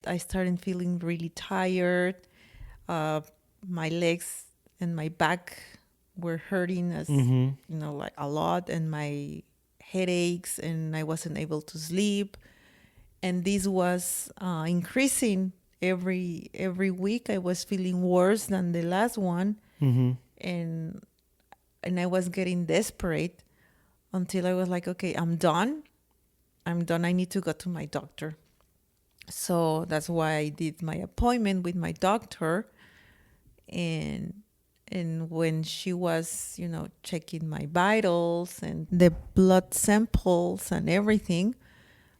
I started feeling really tired. Uh, my legs and my back were hurting as like a lot, and my headaches, and I wasn't able to sleep. And this was increasing every week. I was feeling worse than the last one, and I was getting desperate until I was like, okay, I'm done. I need to go to my doctor. So that's why I did my appointment with my doctor, and when she was, checking my vitals and the blood samples and everything,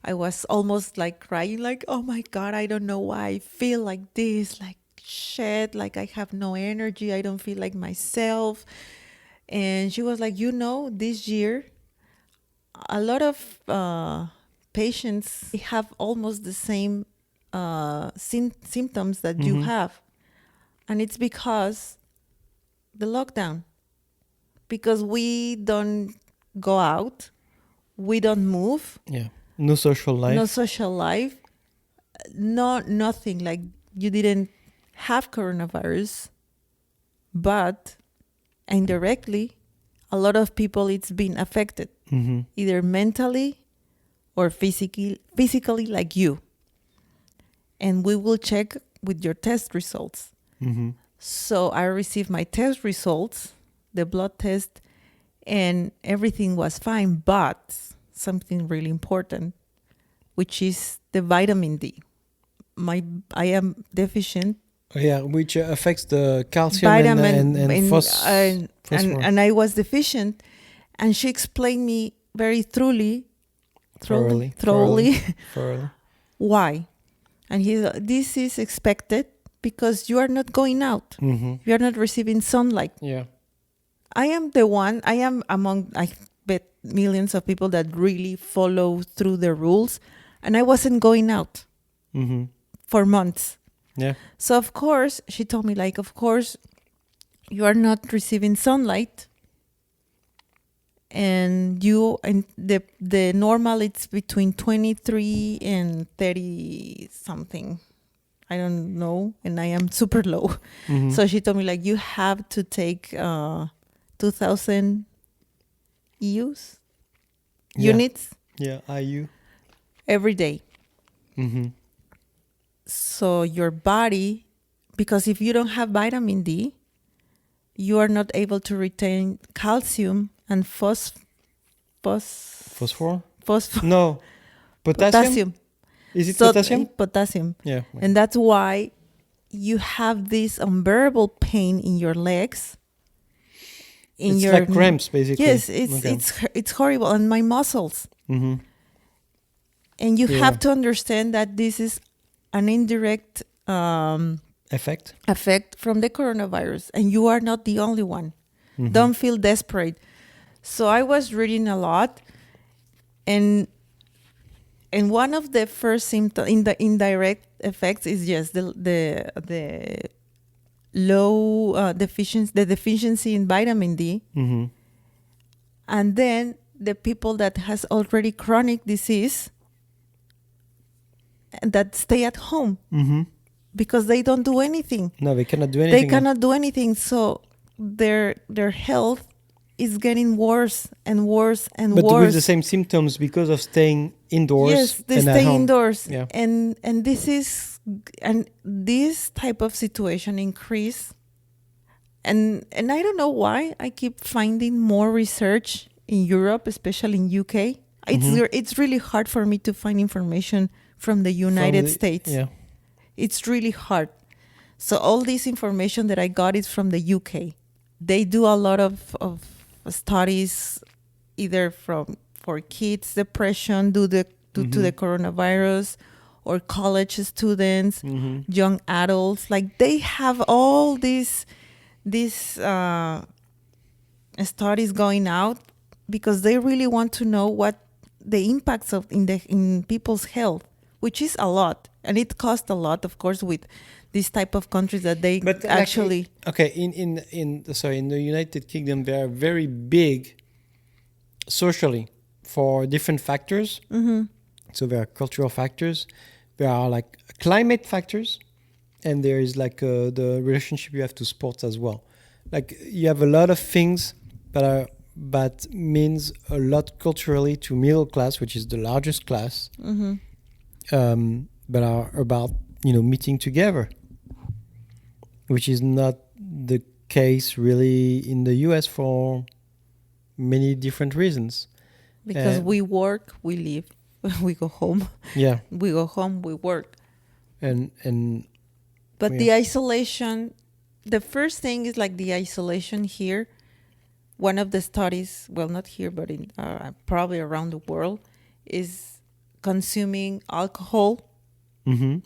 I was almost like crying, like, oh my God, I don't know why I feel like this, like shit, like I have no energy, I don't feel like myself. And she was like, this year, a lot of patients have almost the same symptoms that you have. And it's because the lockdown, because we don't go out, we don't move. Yeah. No social life. Nothing. Like, you didn't have coronavirus, but indirectly, a lot of people, it's been affected, either mentally or physically, like you. And we will check with your test results. So I received my test results, the blood test, and everything was fine, but something really important, which is the vitamin D. I am deficient. Yeah, which affects the calcium Vitamin and phosphorus. and I was deficient, and she explained me very thoroughly why. And this is expected because you are not going out. You are not receiving sunlight. Yeah. I am among, I bet, millions of people that really follow through the rules, and I wasn't going out for months. Yeah. So of course, she told me, like, of course, you are not receiving sunlight, and the normal, it's between 23 and 30 something. I don't know, and I am super low. So she told me, like, you have to take 2,000 units Yeah, IU. every day. So your body, because if you don't have vitamin D, you are not able to retain calcium and Phosphor? phosphor. No. Potassium? Is it potassium? Potassium. Yeah. And that's why you have this unbearable pain in your legs. It's like cramps, basically. Yes, it's horrible. And my muscles. And you have to understand that this is an indirect effect from the coronavirus, and you are not the only one. Don't feel desperate. So I was reading a lot, and one of the first symptoms in the indirect effects is just the low deficiency in vitamin D, and then the people that has already chronic disease that stay at home because they don't do anything. No, they cannot do anything. They cannot do anything. So their health is getting worse and worse and worse. But with the same symptoms because of staying indoors. Yes, they and stay at home. indoors. Yeah. And this type of situation increase. And I don't know why I keep finding more research in Europe, especially in UK. It's really hard for me to find information from the United States. Yeah. It's really hard. So all this information that I got is from the UK. They do a lot of studies, either for kids depression due to the coronavirus, or college students, young adults. Like, they have all these studies going out because they really want to know what the impacts of in people's health, which is a lot, and it costs a lot, of course, with this type of countries that they actually. In the United Kingdom, they are very big socially for different factors. So there are cultural factors, there are like climate factors, and there is like the relationship you have to sports as well. Like you have a lot of things that means a lot culturally to middle class, which is the largest class, Mm-hmm. that are about meeting together, which is not the case really in the US for many different reasons. Because we work, we live, we go home. Yeah, We go home, we work. and But yeah. the isolation, the first thing is like the isolation here. One of the studies, well, not here, but in probably around the world, is consuming alcohol Mm-hmm.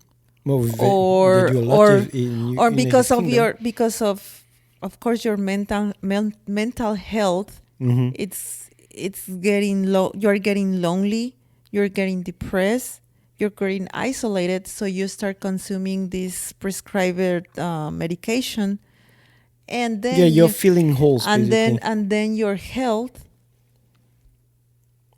Well, they or do a lot or in or United because of Kingdom. your because of course your mental health. Mm-hmm. It's getting low. You're getting lonely. You're getting depressed. You're getting isolated. So you start consuming this prescribed medication, and Yeah, then you're feeling holes basically. and then your health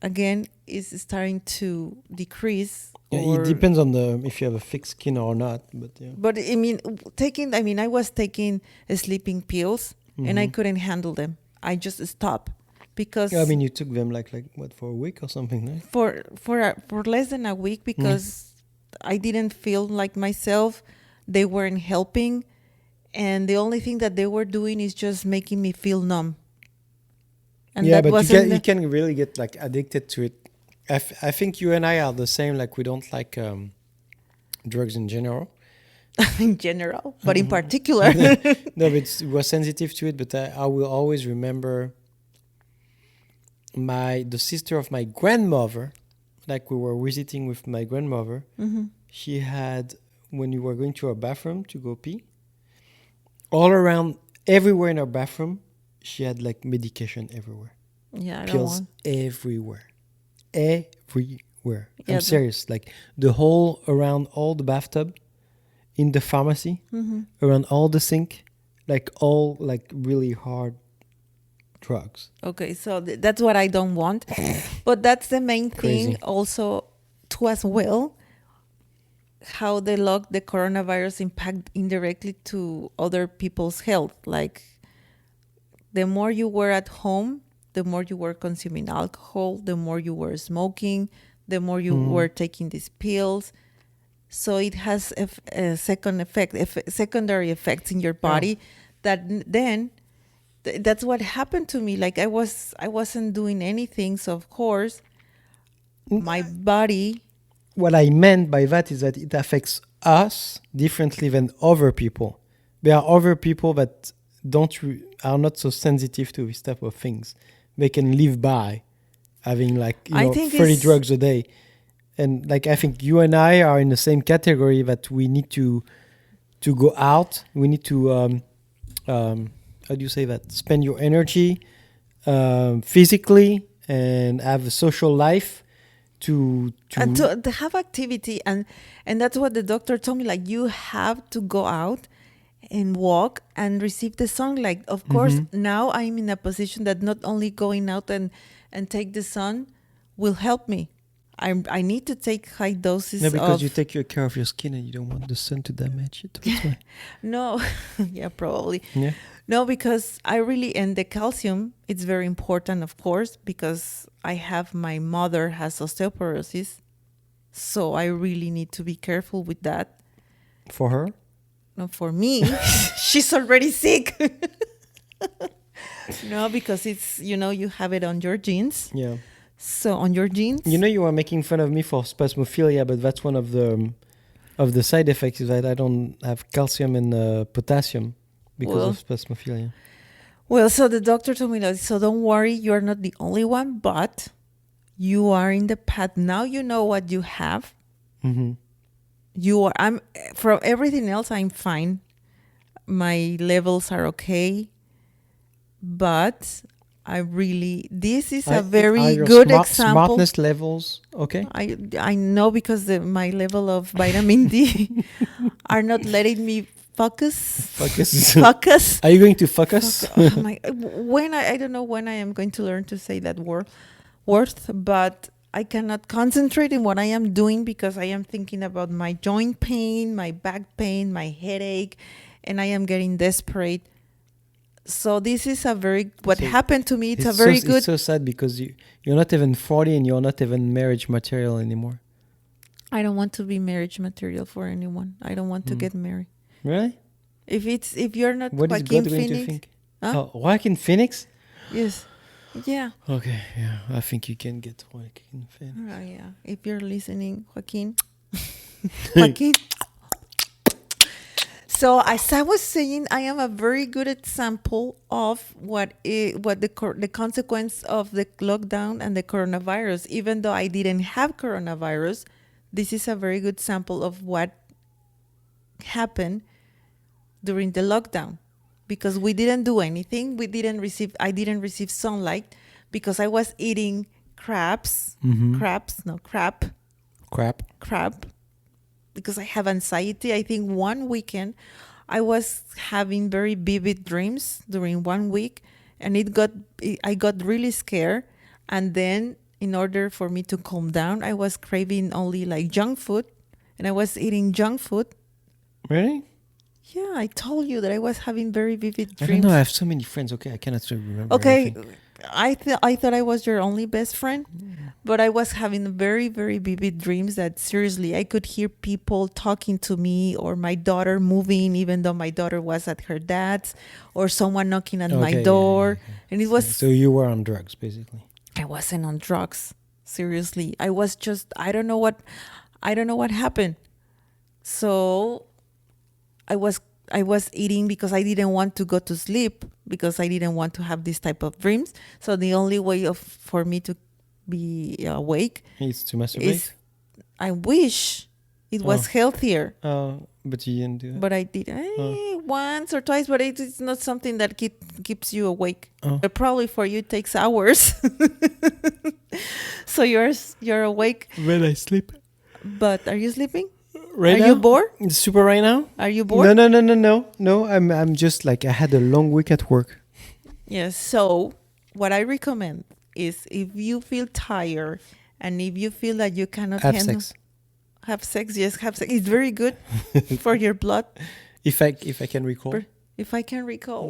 again is starting to decrease. Yeah, it depends on the if you have a thick skin or not, but yeah. But I mean, I was taking sleeping pills, and I Mm-hmm. couldn't handle them. I just stopped because Yeah, I mean, you took them like what, for a week or something, right? for less than a week, Yeah. because I didn't feel like myself. They weren't helping, and the only thing that they were doing is just making me feel numb. And Yeah, that but wasn't you can really get like addicted to it. I think you and I are the same. Like we don't like drugs in general. in general, but in particular. No, but we're sensitive to it. But I will always remember the sister of my grandmother. Like we were visiting with my grandmother. Hmm. She had, when you were going to her bathroom to go pee, all around, everywhere in her bathroom, she had like medication everywhere, Yeah, I don't pills want. everywhere, everywhere. Yeah. I'm serious. Like the whole around all the bathtub, in the pharmacy, Mm-hmm. around all the sink, like all like really hard drugs. Okay, so that's what I don't want. But that's the main thing Crazy. also too as well, how the coronavirus impact indirectly to other people's health. Like the more you were at home, the more you were consuming alcohol, the more you were smoking, the more you were taking these pills. So it has a secondary effects in your body that then that's what happened to me. Like I wasn't doing anything, so of course my body. What I meant by that is that it affects us differently than other people. There are other people that are not so sensitive to this type of things. They can live by having like I think 30 it's drugs a day, and like I think you and I are in the same category that we need to go out. We need to how do you say that? Spend your energy physically and have a social life to and to have activity, and that's what the doctor told me. Like you have to go out and walk and receive the sun. Like of course now I'm in a position that not only going out and take the sun will help me. I need to take high doses no, because of you take care of your skin and you don't want the sun to damage it. That's why. no. Yeah, probably. Yeah. No, because I really, and the calcium, it's very important, of course, because my mother has osteoporosis. So I really need to be careful with that. For her? No, for me, she's already sick. No, because it's, you have it on your genes. Yeah. So on your genes. You are making fun of me for spasmophilia, but that's one of the side effects is that I don't have calcium and potassium because of spasmophilia. Well, so the doctor told me that, so don't worry, you're not the only one, but you are in the path. Now you know what you have. Mm-hmm. I'm from everything else, I'm fine. My levels are okay. But this is a very good example. Smartness levels, okay? I know because my level of vitamin D are not letting me focus. Focus. Focus. Are you going to focus? When I don't know when I am going to learn to say that word, but I cannot concentrate in what I am doing because I am thinking about my joint pain, my back pain, my headache, and I am getting desperate. So this is a very what So happened to me. It's a it's so very it's good. so sad because you're not even 40 and you're not even marriage material anymore. I don't want to be marriage material for anyone. I don't want to get married. Really? If you're not What is Joaquin God going to Phoenix, think? huh? Oh, Joaquin Phoenix? Yes, yeah, Okay, yeah. I think you can get Joaquin Phoenix. yeah. If you're listening, Joaquin, Joaquin. So as I was saying, I am a very good example of the consequence of the lockdown and the coronavirus. Even though I didn't have coronavirus, this is a very good sample of what happened during the lockdown, because we didn't do anything. I didn't receive sunlight because I was eating crabs, Crap. crab, because I have anxiety. I think one weekend I was having very vivid dreams during 1 week, and I got really scared. And then in order for me to calm down, I was craving only like junk food, and I was eating junk food. Really? Yeah, I told you that I was having very vivid I don't dreams. know. I have so many friends. Okay, I cannot remember Okay, everything. I thought I was your only best friend, but I was having very, very vivid dreams that seriously I could hear people talking to me, or my daughter moving even though my daughter was at her dad's, or someone knocking at my Okay, door. yeah. And it So, was so you were on drugs, basically. I wasn't on drugs. Seriously. I was just I don't know what happened. So I was eating because I didn't want to go to sleep, because I didn't want to have this type of dreams. So the only way for me to be awake It's to masturbate. is I wish it was healthier, But you didn't do that. but I did once or twice. But it's not something that keeps you awake. Oh. But probably for you it takes hours. So you're awake, When I sleep. but are you sleeping? Right Are now? you bored? It's super right now? Are you bored? No. I'm just like, I had a long week at work. Yes. So what I recommend is, if you feel tired and if you feel that you cannot Have handle sex. have sex, yes, have sex. It's very good for your blood. If I can recall. If I can recall,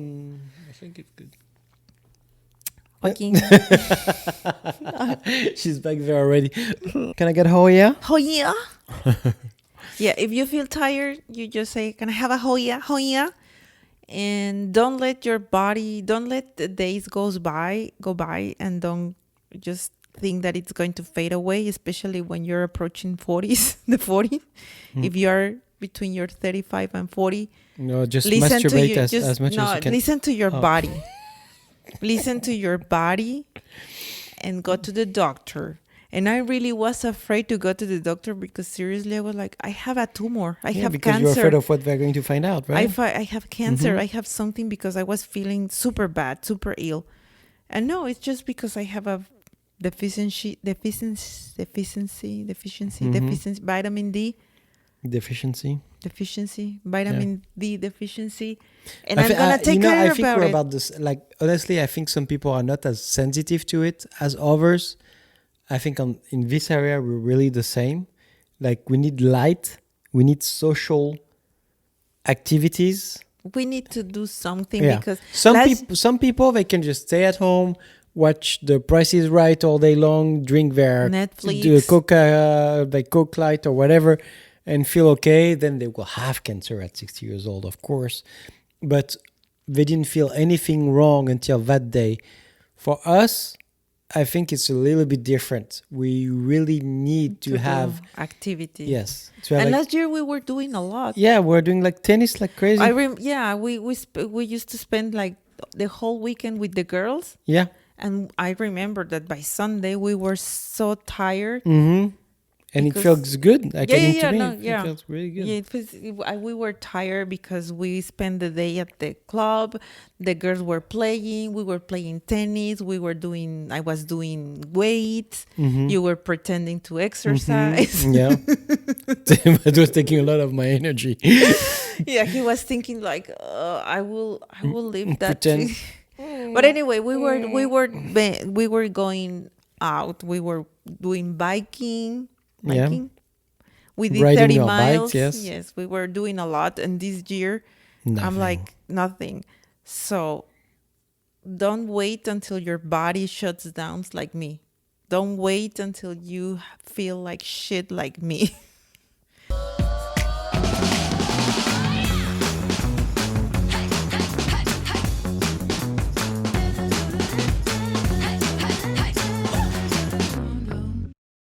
I think it's good. Joaquin. She's back there already. Can I get Hoya? Oh yeah. Yeah. If you feel tired, you just say, "Can I have a hoya, hoya?" And don't let the days go by, and don't just think that it's going to fade away, especially when you're approaching 40s, the 40. If you're between your 35 and 40, No, just listen to masturbate you. as much as you can. Listen to your body. Listen to your body and go to the doctor. And I really was afraid to go to the doctor because seriously, I was like, I have a tumor. I have because cancer. you're afraid of what they're going to find out, right? I have cancer. I have something, because I was feeling super bad, super ill. And no, it's just because I have a deficiency, vitamin D Deficiency. vitamin D deficiency. And I I'm thi- going to take care I think about we're it. about this. Like, honestly, I think some people are not as sensitive to it as others. I think in this area, we're really the same. Like, we need light. We need social activities. We need to do something, Yeah. because Some people, they can just stay at home, watch The Price is Right all day long, drink their Netflix. Coke Light or whatever, and feel okay. Then they will have cancer at 60 years old, of course. But they didn't feel anything wrong until that day. For us, I think it's a little bit different. We really need to have do activity. yes. To have And like, last year we were doing a lot. yeah, we're doing like tennis like crazy. We used to spend like the whole weekend with the girls. Yeah. And I remember that by Sunday we were so tired. Mm-hmm. And it Because- feels good. Like, it feels really good. Yeah, we were tired because we spent the day at the club. The girls were playing. We were playing tennis. I was doing weights. You were pretending to exercise. Yeah. It was taking a lot of my energy. Yeah, he was thinking like, I will leave that. Pretend. But anyway, we were going out. We were doing biking. Yeah. Biking. We did Riding 30 your bikes, miles. yes. Yes, we were doing a lot. And this year, I'm Nothing. like, nothing. So don't wait until your body shuts down like me. Don't wait until you feel like shit like me.